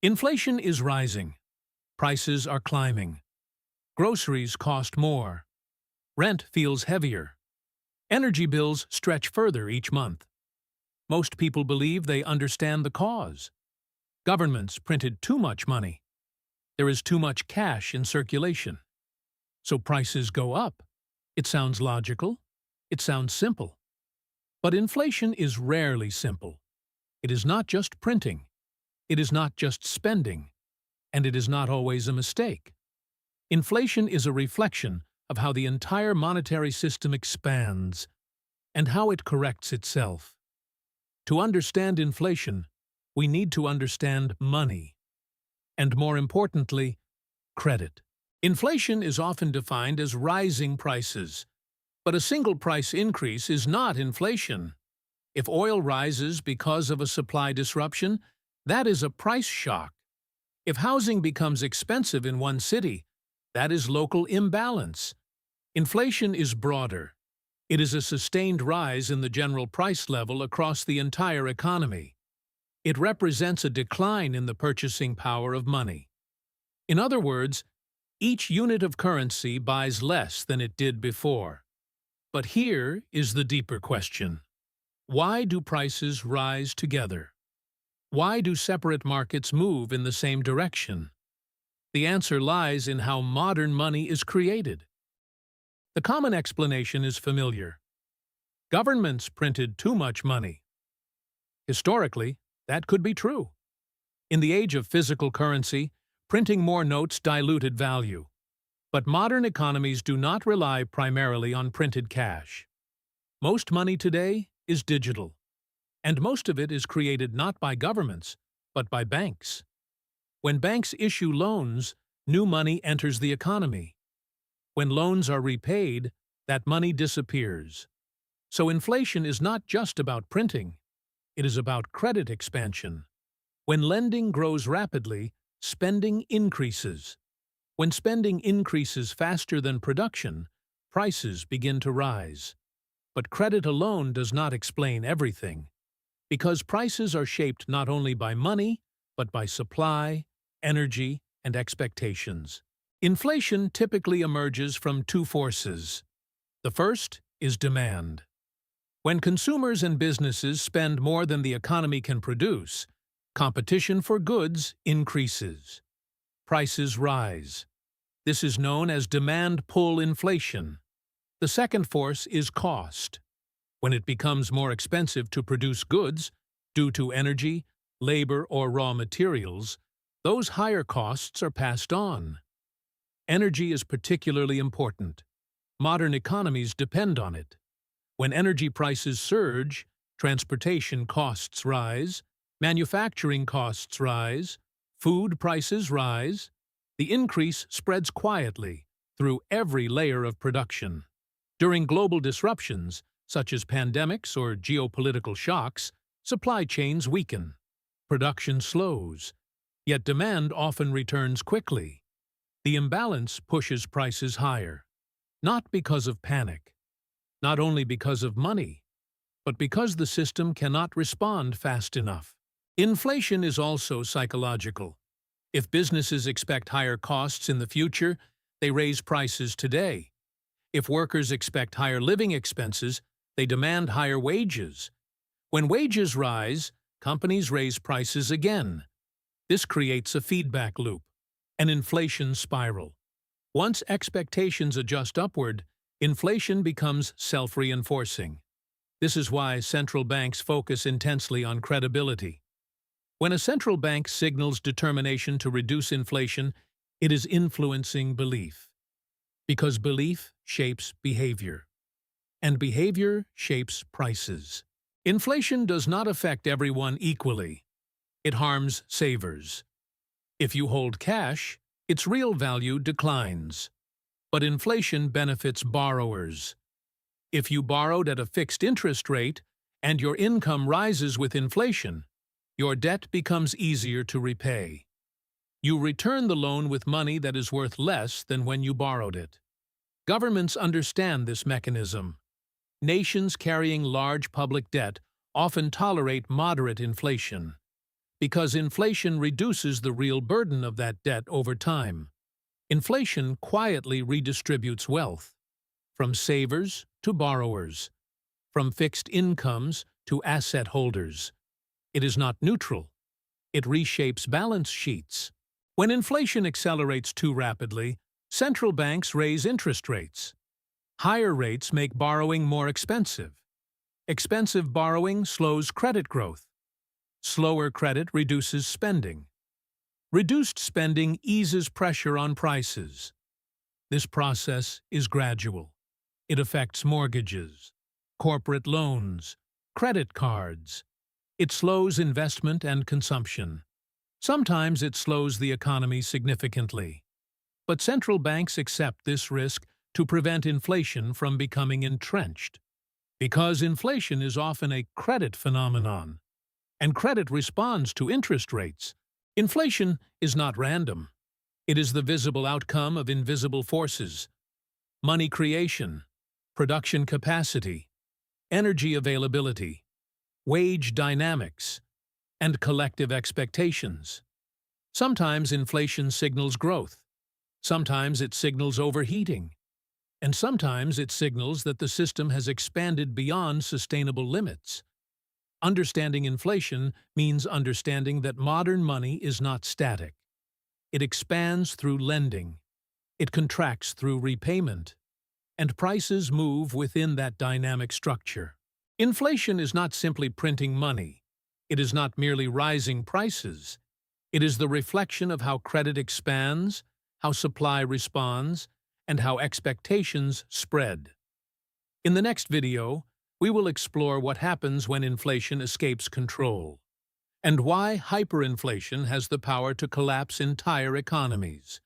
Inflation is rising. Prices are climbing. Groceries cost more. Rent feels heavier. Energy bills stretch further each month. Most people believe they understand the cause. Governments printed too much money. There is too much cash in circulation. So prices go up. It sounds logical. It sounds simple. But inflation is rarely simple. It is not just printing. It is not just spending. And it is not always a mistake. Inflation is a reflection of how the entire monetary system expands and how it corrects itself. To understand inflation, we need to understand money. And more importantly, credit. Inflation is often defined as rising prices, but a single price increase is not inflation. If oil rises because of a supply disruption, that is a price shock. If housing becomes expensive in one city, that is local imbalance. Inflation is broader. It is a sustained rise in the general price level across the entire economy. It represents a decline in the purchasing power of money. In other words, each unit of currency buys less than it did before. But here is the deeper question. Why do prices rise together? Why do separate markets move in the same direction? The answer lies in how modern money is created. The common explanation is familiar. Governments printed too much money. Historically, that could be true. In the age of physical currency, printing more notes diluted value. But modern economies do not rely primarily on printed cash. Most money today is digital, and most of it is created not by governments, but by banks. When banks issue loans, new money enters the economy. When loans are repaid, that money disappears. So inflation is not just about printing. It is about credit expansion. When lending grows rapidly, spending increases. When spending increases faster than production, prices begin to rise. But credit alone does not explain everything, because prices are shaped not only by money, but by supply, energy, and expectations. Inflation typically emerges from two forces. The first is demand. When consumers and businesses spend more than the economy can produce, competition for goods increases. Prices rise. This is known as demand-pull inflation. The second force is cost. When it becomes more expensive to produce goods, due to energy, labor, or raw materials, those higher costs are passed on. Energy is particularly important. Modern economies depend on it. When energy prices surge, transportation costs rise, manufacturing costs rise, food prices rise. The increase spreads quietly through every layer of production. During global disruptions, such as pandemics or geopolitical shocks, supply chains weaken. Production slows, yet demand often returns quickly. The imbalance pushes prices higher, not because of panic, not only because of money, but because the system cannot respond fast enough. Inflation is also psychological. If businesses expect higher costs in the future, they raise prices today. If workers expect higher living expenses, they demand higher wages. When wages rise, companies raise prices again. This creates a feedback loop, an inflation spiral. Once expectations adjust upward, inflation becomes self-reinforcing. This is why central banks focus intensely on credibility. When a central bank signals determination to reduce inflation, it is influencing belief. Because belief shapes behavior, and behavior shapes prices. Inflation does not affect everyone equally. It harms savers. If you hold cash, its real value declines. But inflation benefits borrowers. If you borrowed at a fixed interest rate and your income rises with inflation, your debt becomes easier to repay. You return the loan with money that is worth less than when you borrowed it. Governments understand this mechanism. Nations carrying large public debt often tolerate moderate inflation. Because inflation reduces the real burden of that debt over time. Inflation quietly redistributes wealth, from savers to borrowers, from fixed incomes to asset holders. It is not neutral. It reshapes balance sheets. When inflation accelerates too rapidly, central banks raise interest rates. Higher rates make borrowing more expensive. Expensive borrowing slows credit growth. Slower credit reduces spending. Reduced spending eases pressure on prices. This process is gradual. It affects mortgages, corporate loans, credit cards. It slows investment and consumption. Sometimes it slows the economy significantly. But central banks accept this risk to prevent inflation from becoming entrenched. Because inflation is often a credit phenomenon, and credit responds to interest rates. Inflation is not random. It is the visible outcome of invisible forces: money creation, production capacity, energy availability, wage dynamics, and collective expectations. Sometimes inflation signals growth. Sometimes it signals overheating. And sometimes it signals that the system has expanded beyond sustainable limits. Understanding inflation means understanding that modern money is not static. It expands through lending. It contracts through repayment. And prices move within that dynamic structure. Inflation is not simply printing money. It is not merely rising prices. It is the reflection of how credit expands, how supply responds, and how expectations spread. In the next video, we will explore what happens when inflation escapes control, and why hyperinflation has the power to collapse entire economies.